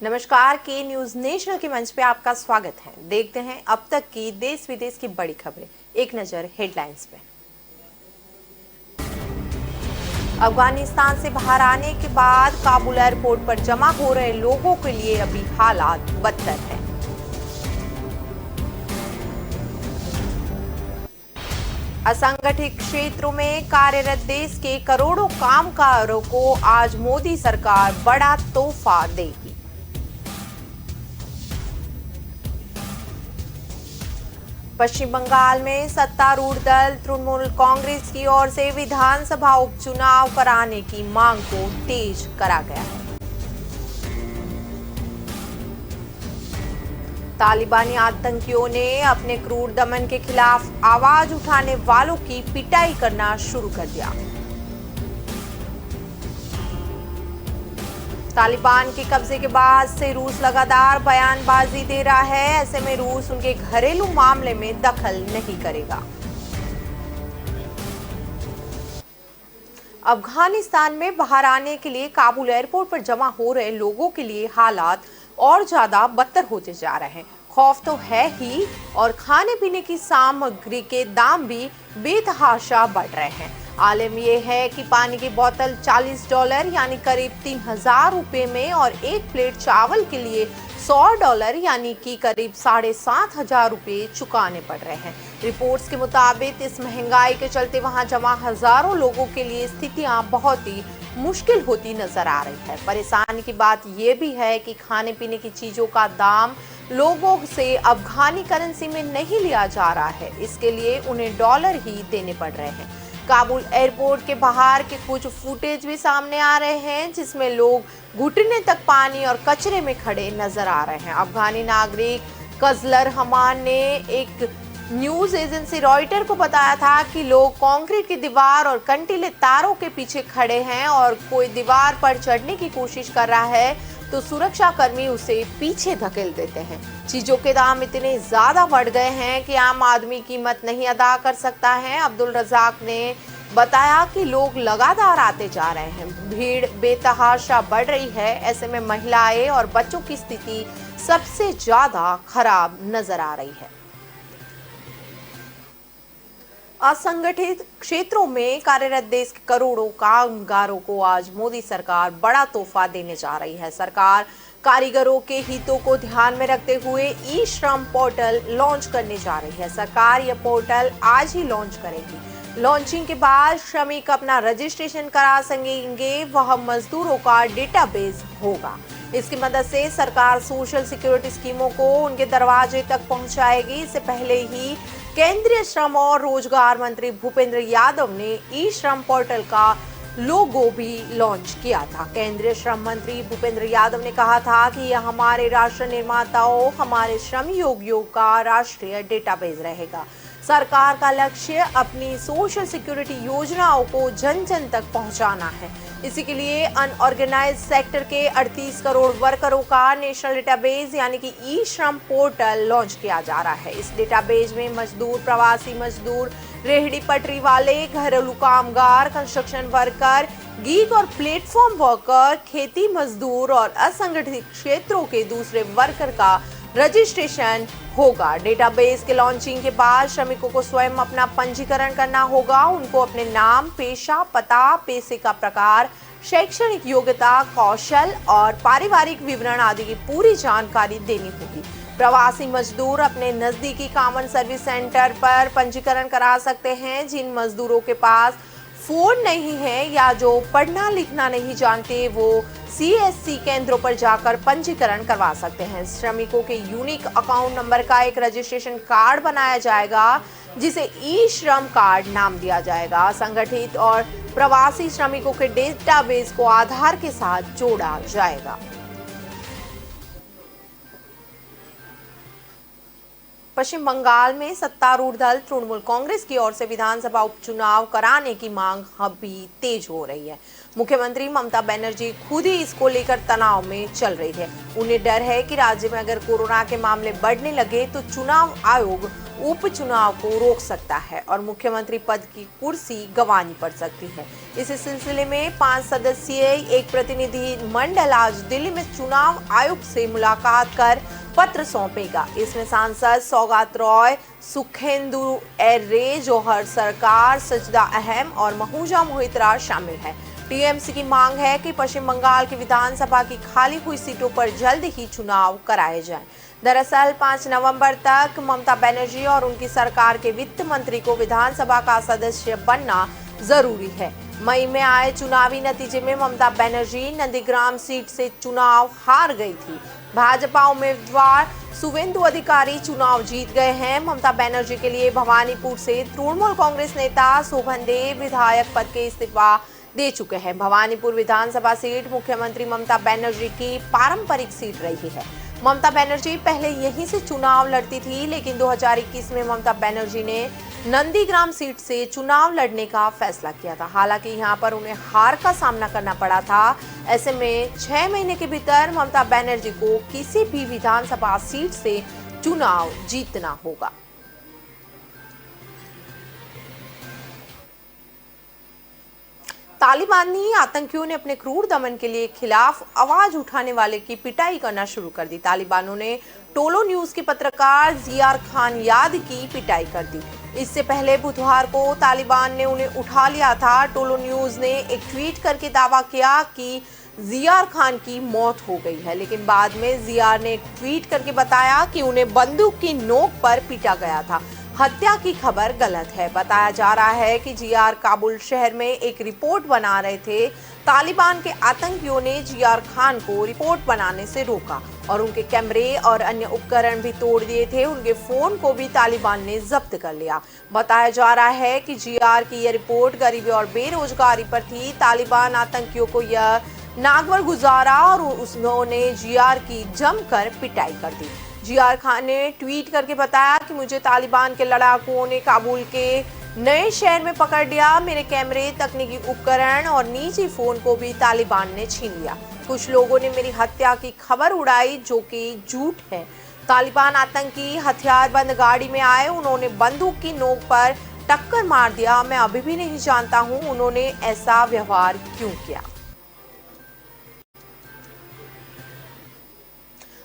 नमस्कार, के news national के मंच पे आपका स्वागत है। देखते हैं अब तक की देश विदेश की बड़ी खबरें। एक नजर हेडलाइंस पे। अफगानिस्तान से बाहर आने के बाद काबुल एयरपोर्ट पर जमा हो रहे लोगों के लिए अभी हालात बदतर है। असंगठित क्षेत्रों में कार्यरत देश के करोड़ों कामगारों को आज मोदी सरकार बड़ा तोहफा देगी। पश्चिम बंगाल में सत्तारूढ़ दल तृणमूल कांग्रेस की ओर से विधानसभा उपचुनाव कराने की मांग को तेज करा गया है। तालिबानी आतंकियों ने अपने क्रूर दमन के खिलाफ आवाज उठाने वालों की पिटाई करना शुरू कर दिया। तालिबान के कब्जे के बाद से रूस लगातार बयानबाजी दे रहा है। ऐसे में रूस उनके घरेलू मामले में दखल नहीं करेगा। अफगानिस्तान में बाहर आने के लिए काबुल एयरपोर्ट पर जमा हो रहे लोगों के लिए हालात और ज्यादा बदतर होते जा रहे हैं। खौफ तो है ही, और खाने पीने की सामग्री के दाम भी बेतहाशा बढ़ रहे हैं। आलम यह है कि पानी की बोतल $40 यानी करीब 3000 रुपए में और एक प्लेट चावल के लिए $100 यानी कि करीब 7500 रुपए चुकाने पड़ रहे हैं। रिपोर्ट्स के मुताबिक इस महंगाई के चलते वहां जमा हजारों लोगों के लिए स्थितियां बहुत ही मुश्किल होती नजर आ रही है। परेशानी की बात यह भी है कि खाने पीने की चीजों का दाम लोगों से अफगानी करेंसी में नहीं लिया जा रहा है, इसके लिए उन्हें डॉलर ही देने पड़ रहे हैं। काबुल एयरपोर्ट के बाहर के कुछ फुटेज भी सामने आ रहे हैं जिसमें लोग घुटने तक पानी और कचरे में खड़े नजर आ रहे हैं। अफगानी नागरिक कजलर हमान ने एक न्यूज एजेंसी रॉयटर को बताया था कि लोग कंक्रीट की दीवार और कंटीले तारों के पीछे खड़े हैं और कोई दीवार पर चढ़ने की कोशिश कर रहा है तो सुरक्षा कर्मी उसे पीछे धकेल देते हैं। चीजों के दाम इतने ज्यादा बढ़ गए हैं कि आम आदमी कीमत नहीं अदा कर सकता है। अब्दुल रजाक ने बताया कि लोग लगातार आते जा रहे हैं, भीड़ बेतहाशा बढ़ रही है। ऐसे में महिलाएं और बच्चों की स्थिति सबसे ज्यादा खराब नजर आ रही है। असंगठित क्षेत्रों में कार्यरत देश के करोड़ों कामगारों को आज मोदी सरकार बड़ा तोहफा देने जा रही है। सरकार कारीगरों के हितों को ध्यान में रखते हुए ई श्रम पोर्टल लॉन्च करने जा रही है। सरकार यह पोर्टल आज ही लॉन्च करेगी। लॉन्चिंग के बाद श्रमिक अपना रजिस्ट्रेशन करा सकेंगे। वह मजदूरों का डेटाबेस होगा। इसकी मदद से सरकार सोशल सिक्योरिटी स्कीमों को उनके दरवाजे तक पहुंचाएगी। इससे पहले ही केंद्रीय श्रम और रोजगार मंत्री भूपेंद्र यादव ने ई श्रम पोर्टल का लोगो भी लॉन्च किया था। केंद्रीय श्रम मंत्री भूपेंद्र यादव ने कहा था कि यह हमारे राष्ट्र निर्माताओं, हमारे श्रम योगियों का राष्ट्रीय डेटाबेस रहेगा। सरकार का लक्ष्य अपनी सोशल सिक्योरिटी योजनाओं को जन जन तक पहुंचाना है। इसी के लिए अनऑर्गेनाइज्ड सेक्टर के 38 करोड़ वर्करों का नेशनल डेटाबेस यानी कि ई श्रम पोर्टल लॉन्च किया जा रहा है। इस डेटाबेस में मजदूर, प्रवासी मजदूर, रेहड़ी पटरी वाले, घरेलू कामगार, कंस्ट्रक्शन वर्कर, गीग और प्लेटफॉर्म वर्कर, खेती मजदूर और असंगठित क्षेत्रों के दूसरे वर्कर का रजिस्ट्रेशन होगा। डेटाबेस के लॉन्चिंग के बाद श्रमिकों को स्वयं अपना पंजीकरण करना होगा। उनको अपने नाम, पेशा, पता, पैसे का प्रकार, शैक्षणिक योग्यता, कौशल और पारिवारिक विवरण आदि की पूरी जानकारी देनी होगी। प्रवासी मजदूर अपने नजदीकी कॉमन सर्विस सेंटर पर पंजीकरण करा सकते हैं। जिन मजदूरों के पास फोन नहीं है या जो पढ़ना लिखना नहीं जानते वो CSC केंद्रों पर जाकर पंजीकरण करवा सकते हैं। श्रमिकों के यूनिक अकाउंट नंबर का एक रजिस्ट्रेशन कार्ड बनाया जाएगा जिसे ई श्रम कार्ड नाम दिया जाएगा। संगठित और प्रवासी श्रमिकों के डेटाबेस को आधार के साथ जोड़ा जाएगा। पश्चिम बंगाल में सत्तारूढ़ दल तृणमूल कांग्रेस की ओर से विधानसभा उपचुनाव कराने की मांग अभी तेज हो रही है। मुख्यमंत्री ममता बनर्जी खुद ही इसको लेकर तनाव में चल रही है। उन्हें डर है कि राज्य में अगर कोरोना के मामले बढ़ने लगे तो चुनाव आयोग उपचुनाव को रोक सकता है और मुख्यमंत्री पद की कुर्सी गंवानी पड़ सकती है। इसी सिलसिले में 5 सदस्यीय एक प्रतिनिधि मंडल आज दिल्ली में चुनाव आयोग से मुलाकात कर पत्र सौंपेगा। इसमें सांसद सौगात रॉय, सुखेंदु एर्रे, जौहर सरकार, सजदा अहम और महूजा मोहितरा शामिल है। टीएमसी की मांग है कि पश्चिम बंगाल की विधानसभा की खाली हुई सीटों पर जल्द ही चुनाव कराए जाएं। दरअसल 5 नवंबर तक ममता बनर्जी और उनकी सरकार के वित्त मंत्री को विधानसभा का सदस्य बनना जरूरी है। मई में आए चुनावी नतीजे में ममता बनर्जी नंदीग्राम सीट से चुनाव हार गई थी। भाजपा उम्मीदवार शुवेंदु अधिकारी चुनाव जीत गए हैं। ममता बनर्जी के लिए भवानीपुर से तृणमूल कांग्रेस नेता शोभन देव विधायक पद के इस्तीफा दे चुके हैं। भवानीपुर विधानसभा सीट मुख्यमंत्री ममता बनर्जी की पारंपरिक सीट रही है। ममता बनर्जी पहले यहीं से चुनाव लड़ती थी, लेकिन 2021 में ममता बनर्जी ने नंदीग्राम सीट से चुनाव लड़ने का फैसला किया था। हालांकि यहां पर उन्हें हार का सामना करना पड़ा था। ऐसे में 6 महीने के भीतर ममता बनर्जी को किसी भी विधानसभा सीट से चुनाव जीतना होगा। तालिबानी आतंकियों ने अपने क्रूर दमन के लिए खिलाफ आवाज उठाने वाले की पिटाई करना शुरू कर दी। तालिबानों ने टोलो न्यूज के पत्रकार जियार खान याद की पिटाई कर दी। इससे पहले बुधवार को तालिबान ने उन्हें उठा लिया था। टोलो न्यूज ने एक ट्वीट करके दावा किया कि जियार खान की मौत हो गई है, लेकिन बाद में जियार ने एक ट्वीट करके बताया कि उन्हें बंदूक की नोक पर पीटा गया था। हत्या की खबर गलत है। बताया जा रहा है कि जियार काबुल शहर में एक रिपोर्ट बना रहे थे। तालिबान के आतंकियों ने जियार खान को रिपोर्ट बनाने से रोका और उनके कैमरे और अन्य उपकरण भी तोड़ दिए थे। उनके फोन को भी तालिबान ने जब्त कर लिया। बताया जा रहा है कि जियार की यह रिपोर्ट गरीबी और बेरोजगारी पर थी। तालिबान आतंकियों को यह नागवर गुजारा और उन्होंने जियार की जमकर पिटाई कर दी। जियार खान ने ट्वीट करके बताया कि मुझे तालिबान के लड़ाकुओं ने काबुल के नए शहर में पकड़ लिया। मेरे कैमरे, तकनीकी उपकरण और निजी फोन को भी तालिबान ने छीन लिया। कुछ लोगों ने मेरी हत्या की खबर उड़ाई, जो कि झूठ है। तालिबान आतंकी हथियारबंद गाड़ी में आए। उन्होंने बंदूक की नोक पर टक्कर मार दिया। मैं अभी भी नहीं जानता हूं उन्होंने ऐसा व्यवहार क्यों किया।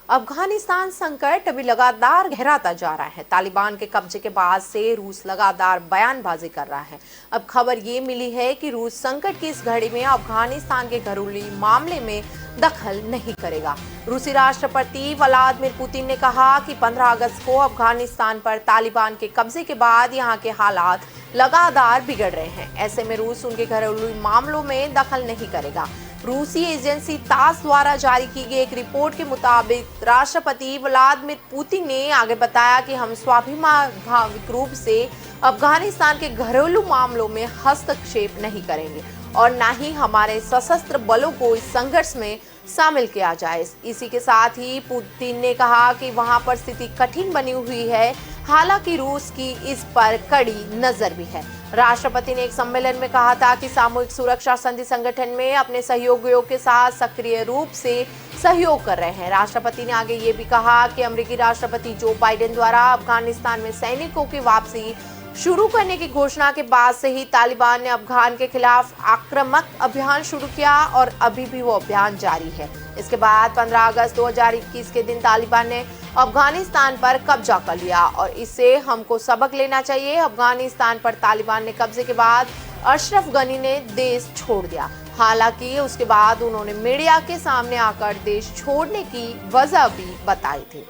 अफगानिस्तान संकट अभी लगातार गहराता जा रहा है। तालिबान के कब्जे के बाद से रूस लगातार बयानबाजी कर रहा है। अब खबर ये मिली है कि रूस संकट की इस घड़ी में अफगानिस्तान के घरेलू मामले में दखल नहीं करेगा। रूसी राष्ट्रपति व्लादिमीर पुतिन ने कहा कि 15 अगस्त को अफगानिस्तान पर तालिबान के कब्जे के बाद यहाँ के हालात लगातार बिगड़ रहे हैं। ऐसे में रूस उनके घरेलू मामलों में दखल नहीं करेगा। रूसी एजेंसी तास द्वारा जारी की गई एक रिपोर्ट के मुताबिक राष्ट्रपति व्लादिमीर पुतिन ने आगे बताया कि हम स्वाभिमानिक रूप से अफगानिस्तान के घरेलू मामलों में हस्तक्षेप नहीं करेंगे और न ही हमारे सशस्त्र बलों को इस संघर्ष में शामिल किया जाए। इसी के साथ ही पुतिन ने कहा कि वहां पर स्थिति कठिन बनी हुई है, हालांकि रूस की इस पर कड़ी नजर भी है। राष्ट्रपति ने एक सम्मेलन में कहा था कि सामूहिक सुरक्षा संधि संगठन में अपने सहयोगियों के साथ सक्रिय रूप से सहयोग कर रहे हैं। राष्ट्रपति ने आगे ये भी कहा कि अमेरिकी राष्ट्रपति जो बाइडेन द्वारा अफगानिस्तान में सैनिकों की वापसी शुरू करने की घोषणा के बाद से ही तालिबान ने अफगान के खिलाफ आक्रामक अभियान शुरू किया और अभी भी वो अभियान जारी है। इसके बाद 15 अगस्त 2021 के दिन तालिबान ने अफगानिस्तान पर कब्जा कर लिया और इससे हमको सबक लेना चाहिए। अफगानिस्तान पर तालिबान ने कब्जे के बाद अशरफ गनी ने देश छोड़ दिया। हालांकि उसके बाद उन्होंने मीडिया के सामने आकर देश छोड़ने की वजह भी बताई थी।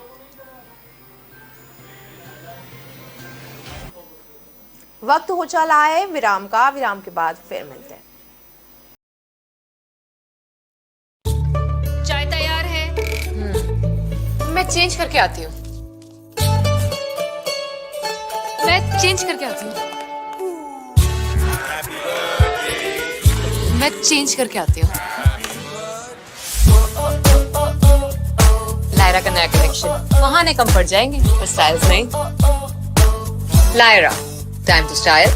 वक्त हो चला है विराम का। विराम के बाद फिर मिलते हैं। चाय तैयार है। मैं चेंज करके आती हूँ। मैं चेंज करके आती हूँ। मैं चेंज करके आती हूँ। लायरा का नया कलेक्शन, बहाने कम पड़ जाएंगे पर स्टाइल्स नहीं। Lyra, time to style.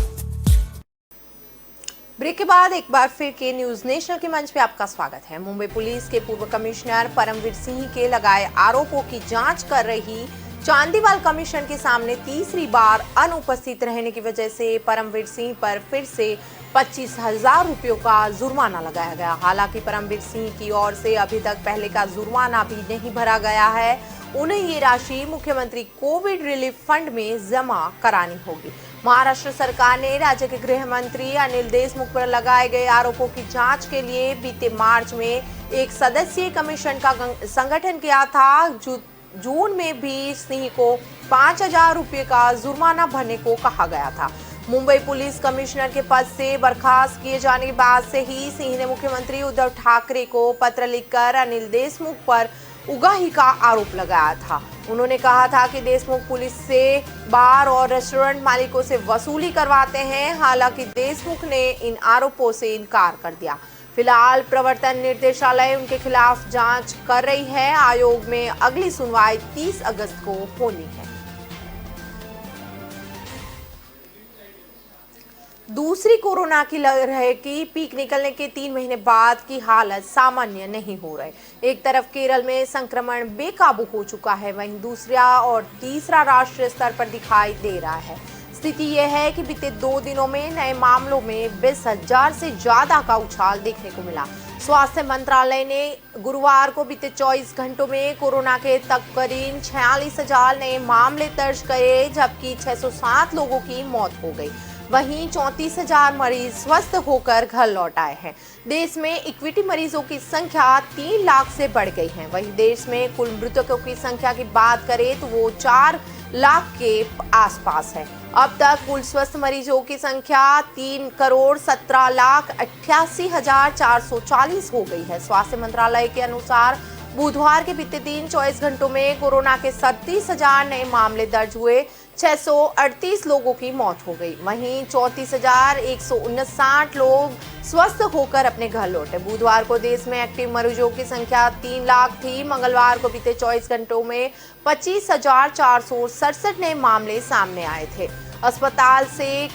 Break के बाद एक बार फिर के न्यूज नेशनल के मंच पे आपका स्वागत है। मुंबई पुलिस के पूर्व कमिश्नर परमवीर सिंह के लगाए आरोपों की जांच कर रही चांदीवाल कमीशन के सामने तीसरी बार अनुपस्थित रहने की वजह से परमवीर सिंह पर फिर से 25,000 रुपयों का जुर्माना लगाया गया। हालांकि परमवीर सिंह की ओर से अभी तक पहले का जुर्माना भी नहीं भरा गया है। उन्हें ये राशि मुख्यमंत्री कोविड रिलीफ फंड में जमा करानी होगी। महाराष्ट्र सरकार ने राज्य के गृह मंत्री अनिल देशमुख पर लगाए गए आरोपों की जांच के लिए बीते मार्च में एक सदस्यीय कमीशन का संगठन किया था। जून में भी सिंह को 5,000 रुपये का जुर्माना भरने को कहा गया था। मुंबई पुलिस कमिश्नर के पद से बर्खास्त किए जाने के बाद से ही सिंह ने मुख्यमंत्री उद्धव ठाकरे को पत्र लिखकर अनिल देशमुख पर उगाही का आरोप लगाया था। उन्होंने कहा था कि देशमुख पुलिस से बार और रेस्टोरेंट मालिकों से वसूली करवाते हैं। हालांकि देशमुख ने इन आरोपों से इनकार कर दिया। फिलहाल प्रवर्तन निर्देशालय उनके खिलाफ जांच कर रही है। आयोग में अगली सुनवाई 30 अगस्त को होनी है। दूसरी कोरोना की लहर की पीक निकलने के 3 महीने बाद की हालत सामान्य नहीं हो रही। एक तरफ केरल में संक्रमण बेकाबू हो चुका है, वहीं दूसरा और तीसरा राष्ट्रीय स्तर पर दिखाई दे रहा है। स्थिति यह है कि बीते 2 दिनों में नए मामलों में 20,000 से ज्यादा का उछाल देखने को मिला। स्वास्थ्य मंत्रालय ने गुरुवार को बीते 24 घंटों में कोरोना के तकरीबन 46,000 नए मामले दर्ज किए, जबकि 607 लोगों की मौत हो गई। वहीं 34,000 मरीज स्वस्थ होकर घर लौट आए हैं। देश में इक्विटी मरीजों की संख्या 3 लाख से बढ़ गई है। वहीं देश में कुल मृतकों की संख्या की बात करें तो वो 4 लाख के आसपास है। अब तक कुल स्वस्थ मरीजों की संख्या 3,17,88,440 हो गई है। स्वास्थ्य मंत्रालय के अनुसार बुधवार के बीते दिन 24 घंटों में कोरोना के 37,000 नए मामले दर्ज हुए। 638 लोगों की मौत हो गई। वहीं 34,159 लोग स्वस्थ होकर अपने घर लौटे। बुधवार को देश में एक्टिव मरीजों की संख्या 3 लाख थी। मंगलवार को बीते 24 घंटों में 25,467 नए मामले सामने आए थे। अस्पताल से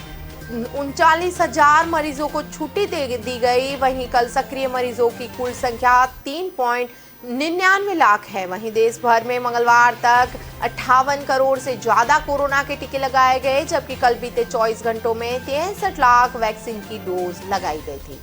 39,000 मरीजों को छुट्टी दे दी गई। वहीं कल सक्रिय मरीजों की कुल संख्या 3.99 लाख है। वहीं देश भर में मंगलवार तक 58 करोड़ से ज्यादा कोरोना के टीके लगाए गए, जबकि कल बीते 24 घंटों में 63 लाख वैक्सीन की डोज लगाई गई थी।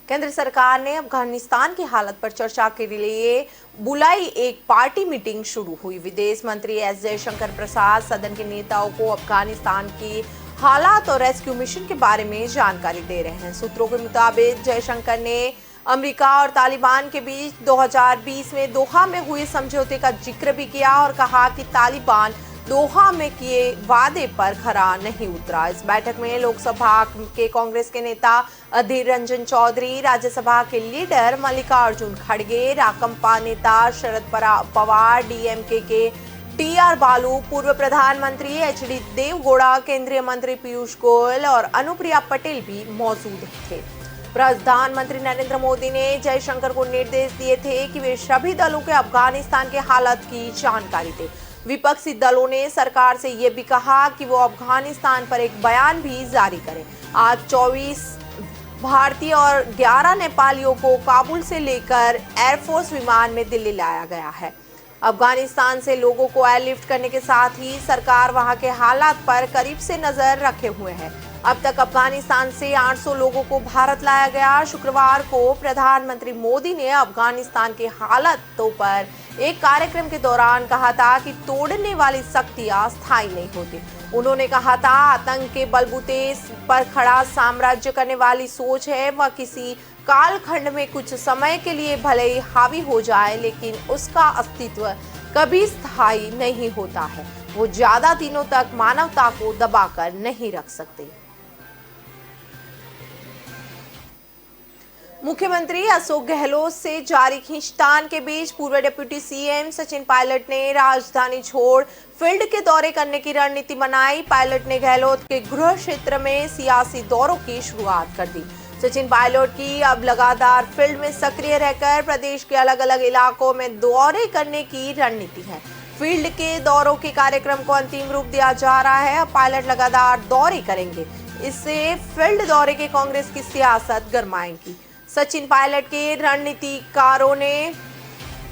केंद्र सरकार ने अफगानिस्तान की हालत पर चर्चा के लिए बुलाई एक पार्टी मीटिंग शुरू हुई। विदेश मंत्री एस जयशंकर प्रसाद सदन के नेताओं को अफगानिस्तान की हालात और रेस्क्यू मिशन के बारे में जानकारी दे रहे हैं। सूत्रों के मुताबिक जयशंकर ने अमेरिका और तालिबान के बीच 2020 में दोहा में हुए समझौते का जिक्र भी किया और कहा कि तालिबान दोहा में किए वादे पर खरा नहीं उतरा। इस बैठक में लोकसभा के कांग्रेस के नेता अधीर रंजन चौधरी, राज्यसभा के लीडर मल्लिकार्जुन खड़गे, राकंपा नेता शरद पवार, डीएमके के टीआर बालू, पूर्व प्रधानमंत्री एचडी देवगौड़ा, केंद्रीय मंत्री पीयूष गोयल और अनुप्रिया पटेल भी मौजूद थे। प्रधानमंत्री नरेंद्र मोदी ने जयशंकर को निर्देश दिए थे कि वे सभी दलों के अफगानिस्तान के हालात की जानकारी दें। विपक्षी दलों ने सरकार से यह भी कहा कि वो अफगानिस्तान पर एक बयान भी जारी करें। आज 24 भारतीय और 11 नेपालियों को काबुल से लेकर एयरफोर्स विमान में दिल्ली लाया गया है। अफगानिस्तान से लोगों को एयरलिफ्ट करने के साथ ही सरकार वहां के हालात पर करीब से नजर रखे हुए है। अब तक अफगानिस्तान से 800 लोगों को भारत लाया गया। शुक्रवार को प्रधानमंत्री मोदी ने अफगानिस्तान के हालातों पर एक कार्यक्रम के दौरान कहा था कि तोड़ने वाली शक्तियां स्थायी नहीं होती। उन्होंने कहा था आतंक के बलबूते पर खड़ा साम्राज्य करने वाली सोच है। वह किसी कालखंड में कुछ समय के लिए भले ही हावी हो जाए, लेकिन उसका अस्तित्व कभी स्थायी नहीं होता है। वो ज्यादा दिनों तक मानवता को दबाकर नहीं रख सकते। मुख्यमंत्री अशोक गहलोत से जारी खींचतान के बीच पूर्व डिप्टी सीएम सचिन पायलट ने राजधानी छोड़ फील्ड के दौरे करने की रणनीति बनाई। पायलट ने गहलोत के गृह क्षेत्र में सियासी दौरों की शुरुआत कर दी। सचिन पायलट की अब लगातार फील्ड में सक्रिय रहकर प्रदेश के अलग अलग इलाकों में दौरे करने की रणनीति है। फील्ड के दौरों के कार्यक्रम को अंतिम रूप दिया जा रहा है। अब पायलट लगातार दौरे करेंगे। इससे फील्ड दौरे के कांग्रेस की सियासत गरमाएगी। सचिन पायलट के रणनीतिकारों ने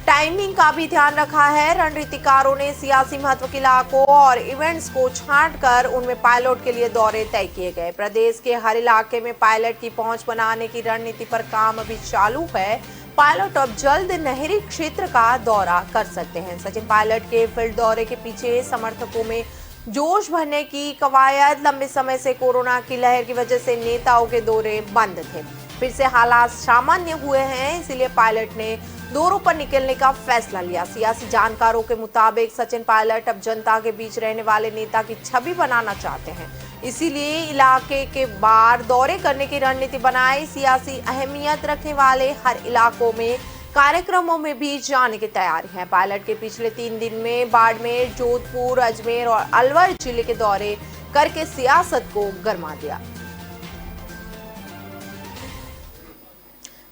टाइमिंग का भी ध्यान रखा है। रणनीतिकारों ने सियासी महत्व के इलाकों और इवेंट्स को छांटकर उनमें पायलट के लिए दौरे तय किए गए। प्रदेश के हर इलाके में पायलट की पहुंच बनाने की रणनीति पर काम अभी चालू है। पायलट अब जल्द नहरी क्षेत्र का दौरा कर सकते हैं। सचिन पायलट के फील्ड दौरे के पीछे समर्थकों में जोश भरने की कवायद। लंबे समय से कोरोना की लहर की वजह से नेताओं के दौरे बंद थे। फिर से हालात सामान्य हुए हैं, इसलिए पायलट ने दौरों पर निकलने का फैसला लिया। सियासी जानकारों के मुताबिक सचिन पायलट अब जनता के बीच रहने वाले नेता की छवि बनाना चाहते हैं, इसीलिए इलाके के बाहर दौरे करने की रणनीति बनाई। सियासी अहमियत रखने वाले हर इलाकों में कार्यक्रमों में भी जाने की तैयारी है। पायलट के पिछले 3 दिन में बाड़मेर, जोधपुर, अजमेर और अलवर जिले के दौरे करके सियासत को गरमा दिया।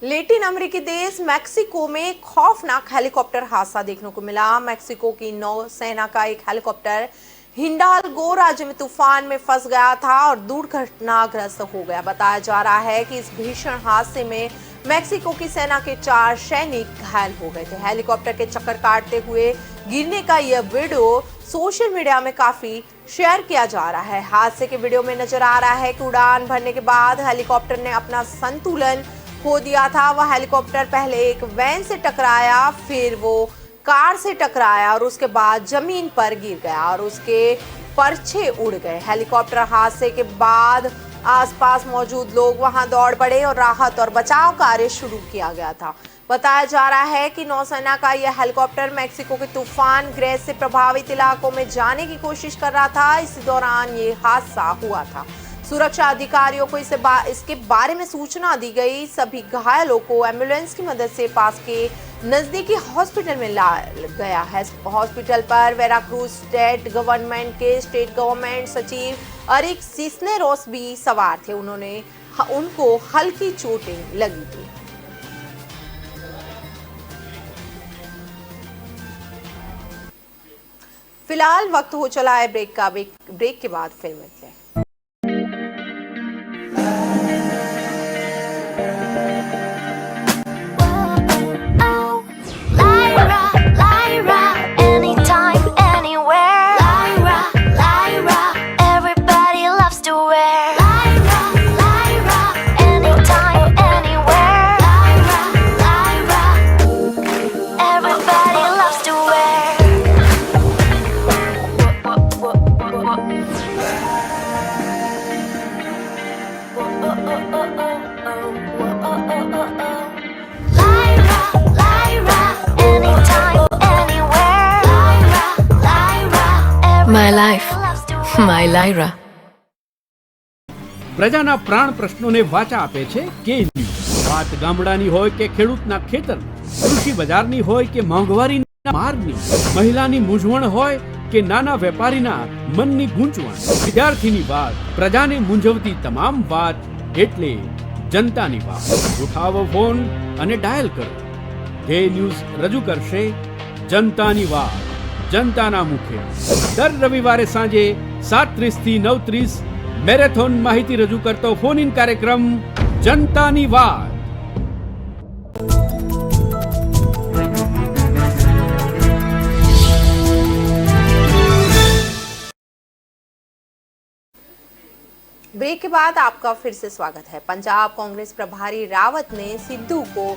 लैटिन अमेरिकी देश मैक्सिको में खौफनाक हेलीकॉप्टर हादसा देखने को मिला। मैक्सिको की नौसेना का एक हेलीकॉप्टर हिंडाल्गो राज्य में तूफान में फंस गया था और दुर्घटनाग्रस्त हो गया। बताया जा रहा है कि इस भीषण हादसे में मैक्सिको की सेना के 4 सैनिक घायल हो गए थे। हेलीकॉप्टर के चक्कर काटते हुए गिरने का यह वीडियो सोशल मीडिया में काफी शेयर किया जा रहा है। हादसे के वीडियो में नजर आ रहा है कि उड़ान भरने के बाद हेलीकॉप्टर ने अपना संतुलन खो दिया था। वह हेलीकॉप्टर पहले एक वैन से टकराया, फिर वो कार से टकराया और उसके बाद जमीन पर गिर गया और उसके परछे उड़ गए। हेलीकॉप्टर हादसे के बाद आसपास मौजूद लोग वहां दौड़ पड़े और राहत और बचाव कार्य शुरू किया गया था। बताया जा रहा है कि नौसेना का यह हेलीकॉप्टर मैक्सिको के तूफान ग्रस्त से प्रभावित इलाकों में जाने की कोशिश कर रहा था। इसी दौरान ये हादसा हुआ था। सुरक्षा अधिकारियों को इसके बारे में सूचना दी गई। सभी घायलों को एम्बुलेंस की मदद से पास के नजदीकी हॉस्पिटल में ला गया है। हॉस्पिटल पर वेराक्रूज स्टेट गवर्नमेंट के स्टेट गवर्नमेंट सचिव अरिक सिस्नेरोस भी सवार थे। उनको हल्की चोटें लगी थी। फिलहाल वक्त हो चला है ब्रेक का। ब्रेक के बाद फिर मिलते हैं। My life, my Lyra. પ્રજાના પ્રાણ પ્રશ્નોને વાચા આપે છે કે ન્યૂઝ। વાત ગામડાની હોય કે ખેડૂતના ખેતરની, કૃષિ બજારની હોય કે મોંઘવારીના મારની, મહિલાની મૂંઝવણ હોય કે નાના વેપારીના મનની ગૂંચવણ, વિદ્યાર્થીની વાત, પ્રજાને મૂંઝવતી તમામ વાત એટલે જનતાની વાત। ઉઠાવો ફોન અને ડાયલ કરો। જે ન્યૂઝ રજૂ કરશે જનતાની વાત, जनताना मुखे। दर रविवारे सांजे 7:30 થી 9:30 मैराथन माहिती रजू करतो फोन इन कार्यक्रम जनतानी वात। ब्रेक के बाद आपका फिर से स्वागत है। पंजाब कांग्रेस प्रभारी रावत ने सिद्धू को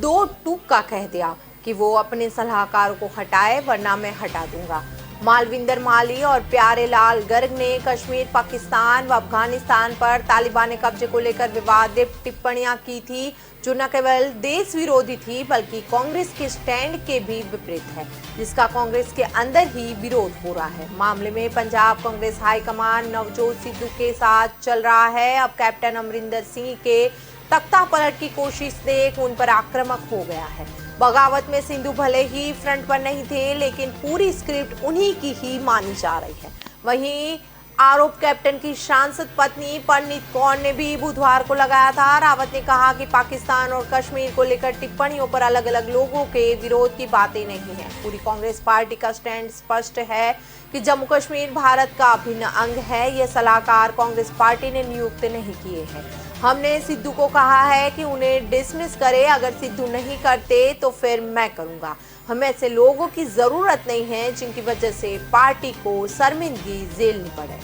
2 टूका कह दिया कि वो अपने सलाहकारों को हटाए वरना मैं हटा दूंगा। मालविंदर माली और प्यारे लाल गर्ग ने कश्मीर, पाकिस्तान व अफगानिस्तान पर तालिबानी कब्जे को लेकर विवादित टिप्पणियां की थी, जो न केवल देश विरोधी थी बल्कि कांग्रेस के स्टैंड के भी विपरीत है, जिसका कांग्रेस के अंदर ही विरोध हो रहा है। मामले में पंजाब कांग्रेस हाईकमान नवजोत सिद्धू के साथ चल रहा है। अब कैप्टन अमरिंदर सिंह के तख्ता पलट की कोशिश देख उन पर आक्रामक हो गया है। बगावत में सिद्धू भले ही फ्रंट पर नहीं थे, लेकिन पूरी स्क्रिप्ट उन्हीं की ही मानी जा रही है। वहीं आरोप कैप्टन की सांसद पत्नी परनीत कौर ने भी बुधवार को लगाया था। रावत ने कहा कि पाकिस्तान और कश्मीर को लेकर टिप्पणियों पर अलग अलग लोगों के विरोध की बातें नहीं है। पूरी कांग्रेस पार्टी का स्टैंड स्पष्ट है कि जम्मू कश्मीर भारत का अभिन्न अंग है। ये सलाहकार कांग्रेस पार्टी ने नियुक्त नहीं किए हैं। हमने सिद्धू को कहा है कि उन्हें डिसमिस करे, अगर सिद्धू नहीं करते तो फिर मैं करूंगा। हमें ऐसे लोगों की जरूरत नहीं है जिनकी वजह से पार्टी को शर्मिंदगी झेलनी पड़े।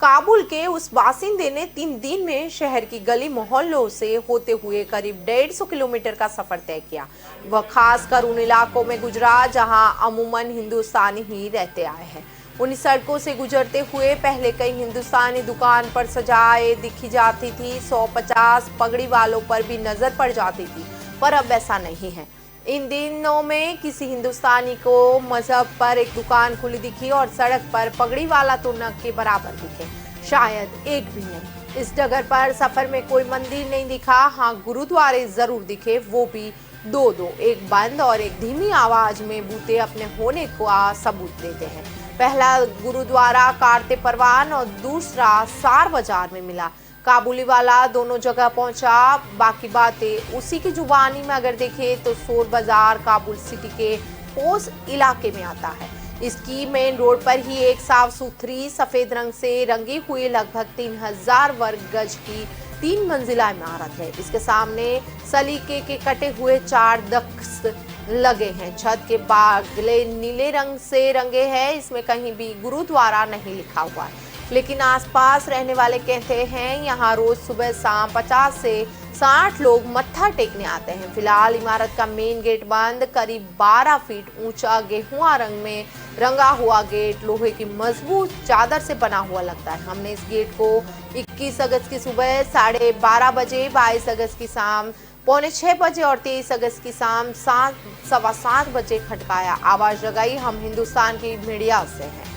काबुल के उस बासिंदे ने 3 दिन में शहर की गली मोहल्लों से होते हुए करीब 150 किलोमीटर का सफर तय किया। वह खासकर उन इलाकों में गुजरा जहां अमूमन हिंदुस्तानी ही रहते आए हैं। उन सड़कों से गुजरते हुए पहले कई हिंदुस्तानी दुकान पर सजाए दिखी जाती थी। 150 पगड़ी वालों पर भी नजर पड़ जाती थी, पर अब ऐसा नहीं है। इन दिनों में किसी हिंदुस्तानी को मजहब पर एक दुकान खुली दिखी और सड़क पर पगड़ी वाला तो न के बराबर दिखे, शायद एक भी नहीं। इस जगह पर सफर में कोई मंदिर नहीं दिखा। हाँ, गुरुद्वारे जरूर दिखे, वो भी 2-2, एक बंद और एक धीमी आवाज में बूते अपने होने का सबूत देते हैं। पहला गुरुद्वारा कारते परवान और दूसरा सार बाजार में मिला। काबुली वाला दोनों जगह पहुंचा। बाकी बातें उसी की जुबानी में अगर देखें तो सोर बाजार काबुल सिटी के पोस इलाके में आता है। इसकी मेन रोड पर ही एक साफ सुथरी सफेद रंग से रंगी हुई लगभग 3000 वर्ग गज की 3 मंजिला इमारत है। इसके सामने सलीके के कटे हुए 4 दक्ष लगे हैं। छत के बागले नीले रंग से रंगे हैं। इसमें कहीं भी गुरुद्वारा नहीं लिखा हुआ है, लेकिन आसपास रहने वाले कहते हैं यहाँ रोज सुबह शाम 50 से 60 लोग मत्था टेकने आते हैं। फिलहाल इमारत का मेन गेट बंद। करीब 12 फीट ऊंचा गेहुआ रंग में रंगा हुआ गेट लोहे की मजबूत चादर से बना हुआ लगता है। हमने इस गेट को 21 अगस्त की सुबह 12:30 बजे, 22 अगस्त की शाम 5:45 बजे और 23 अगस्त की शाम 7:15 बजे खटकाया। आवाज लगाई, हम हिंदुस्तान की मीडिया से हैं।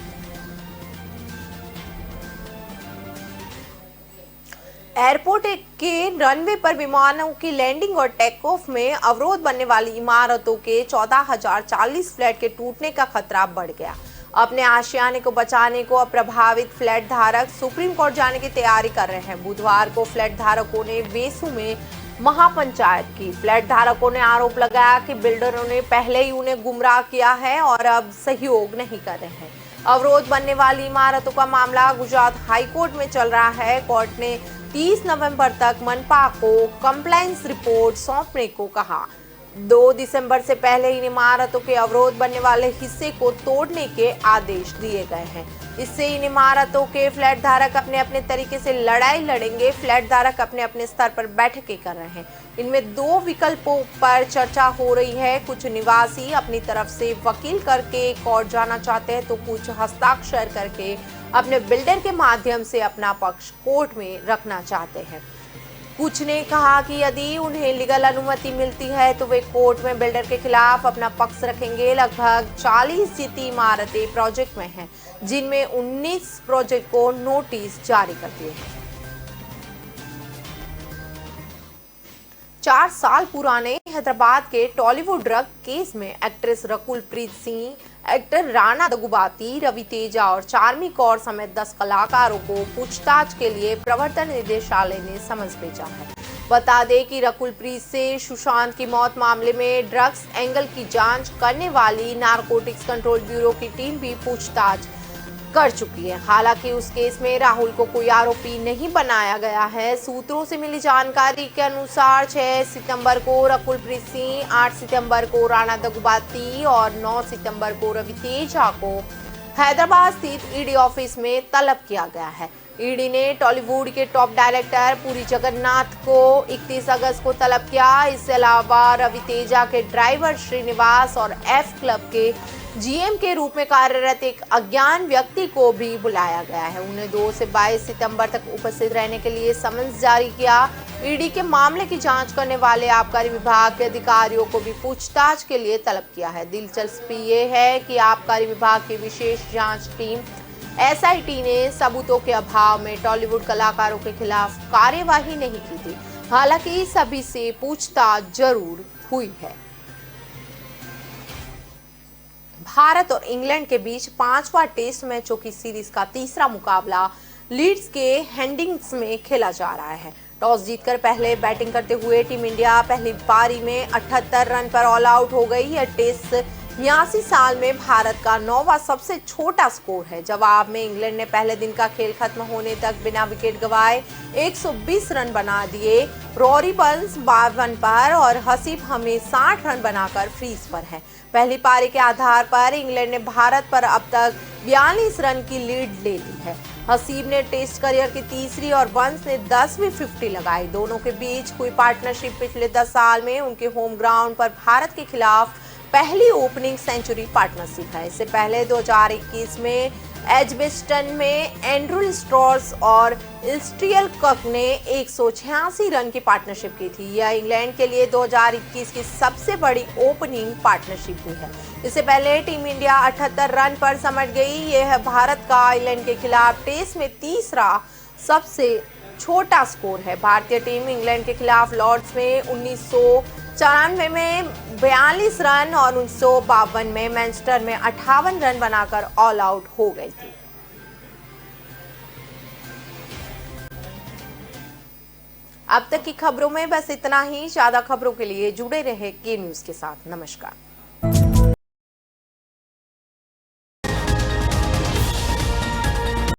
एयरपोर्ट के रनवे पर विमानों की लैंडिंग और टेक ऑफ में अवरोध बनने वाली इमारतों के 14,040 फ्लैट के टूटने का खतरा बढ़ गया। अपने आशियाने को बचाने को प्रभावित फ्लैट धारक सुप्रीम कोर्ट जाने की तैयारी कर रहे हैं। बुधवार को फ्लैट धारकों ने वेसू में महापंचायत की। फ्लैट धारकों ने आरोप लगाया कि बिल्डरों ने पहले ही उन्हें गुमराह किया है और अब सहयोग नहीं कर रहे हैं। अवरोध बनने वाली इमारतों का मामला गुजरात हाईकोर्ट में चल रहा है। कोर्ट ने 30 नवंबर तक मनपा को कंप्लायंस रिपोर्ट सौंपने को कहा। 2 दिसंबर से पहले इन इमारतों के अवरोध बनने वाले हिस्से को तोड़ने के आदेश दिए गए हैं। इससे इन इमारतों के फ्लैट धारक अपने अपने तरीके से लड़ाई लड़ेंगे। फ्लैट धारक अपने अपने स्तर पर बैठकें कर रहे हैं। इनमें 2 विकल्पों पर चर्चा हो रही है। कुछ निवासी अपनी तरफ से वकील करके कोर्ट जाना चाहते हैं, तो कुछ हस्ताक्षर करके अपने बिल्डर के माध्यम से अपना पक्ष कोर्ट में रखना चाहते हैं। कुछ ने कहा कि यदि उन्हें लीगल अनुमति मिलती है तो वे कोर्ट में बिल्डर के खिलाफ अपना पक्ष रखेंगे। लगभग 40 जितनी इमारतें प्रोजेक्ट में हैं, जिनमें 19 प्रोजेक्ट को नोटिस जारी कर दिए हैं। 4 साल पुराने हैदराबाद के टॉलीवुड ड्रग केस में एक्ट्रेस रकुल प्रीत सिंह, एक्टर राणा दगुबाती, रवि तेजा और चार्मी कौर समेत 10 कलाकारों को पूछताछ के लिए प्रवर्तन निदेशालय ने समन्स भेजा है। बता दें कि रकुल प्रीत से सुशांत की मौत मामले में ड्रग्स एंगल की जांच करने वाली नारकोटिक्स कंट्रोल ब्यूरो की टीम भी पूछताछ कर चुकी है। हालांकि उस केस में राहुल को कोई आरोपी नहीं बनाया गया है। सूत्रों से मिली जानकारी के अनुसार 6 सितंबर को रकुल प्रीत सिंह, 8 सितंबर को राणा दगुबाती और 9 सितंबर को रवि तेजा को हैदराबाद स्थित ईडी ऑफिस में तलब किया गया है। ईडी ने टॉलीवुड के टॉप डायरेक्टर पुरी जगन्नाथ को 31 अगस्त को तलब किया। इसके अलावा रवि तेजा के ड्राइवर श्रीनिवास और एफ क्लब के जीएम के रूप में कार्यरत एक अज्ञात व्यक्ति को भी बुलाया गया है। उन्हें 2 से 22 सितंबर तक उपस्थित रहने के लिए समन्स जारी किया। ईडी के मामले की जांच करने वाले आबकारी विभाग के अधिकारियों को भी पूछताछ के लिए तलब किया है। दिलचस्पी ये है कि आबकारी विभाग की विशेष जांच टीम एसआईटी ने सबूतों के अभाव में टॉलीवुड कलाकारों के खिलाफ कार्यवाही नहीं की थी। हालांकि सभी से पूछताछ जरूर हुई है। भारत और इंग्लैंड के बीच 5वां टेस्ट मैचों की सीरीज का तीसरा मुकाबला लीड्स के हेस्टिंग्स में खेला जा रहा है। टॉस जीतकर पहले बैटिंग करते हुए टीम इंडिया पहली पारी में 78 रन पर ऑल आउट हो गई। यह टेस्ट 82 साल में भारत का 9वां सबसे छोटा स्कोर है। जवाब में इंग्लैंड ने पहले दिन का खेल खत्म होने तक बिना विकेट गंवाए 120 रन बना दिए। रॉरी बर्न्स 52 पर और हसीब हमीद 60 रन बनाकर क्रीज पर है। पहली पारी के आधार पर इंग्लैंड ने भारत पर अब तक 42 रन की लीड ले ली है। हसीब ने टेस्ट करियर की तीसरी और बर्न्स ने 10वीं 50 लगाई। दोनों के बीच हुई पार्टनरशिप पिछले 10 साल में उनके होम ग्राउंड पर भारत के खिलाफ पहली ओपनिंग सेंचुरी पार्टनरशिप है। इससे पहले 2021 में एजबेस्टन में एंड्रू स्ट्रॉस और स्टील कक ने 186 रन की पार्टनरशिप की थी। यह इंग्लैंड के लिए 2021 की सबसे बड़ी ओपनिंग पार्टनरशिप भी है। इससे पहले टीम इंडिया 78 रन पर सिमट गई। यह भारत का इंग्लैंड के खिलाफ टेस्ट में तीसरा सबसे छोटा स्कोर है। भारतीय टीम इंग्लैंड के खिलाफ लॉर्ड्स में 1994 में 42 रन और 1952 में मैनचेस्टर में 58 रन बनाकर ऑल आउट हो गई थी। अब तक की खबरों में बस इतना ही। ज्यादा खबरों के लिए जुड़े रहे के न्यूज के साथ। नमस्कार।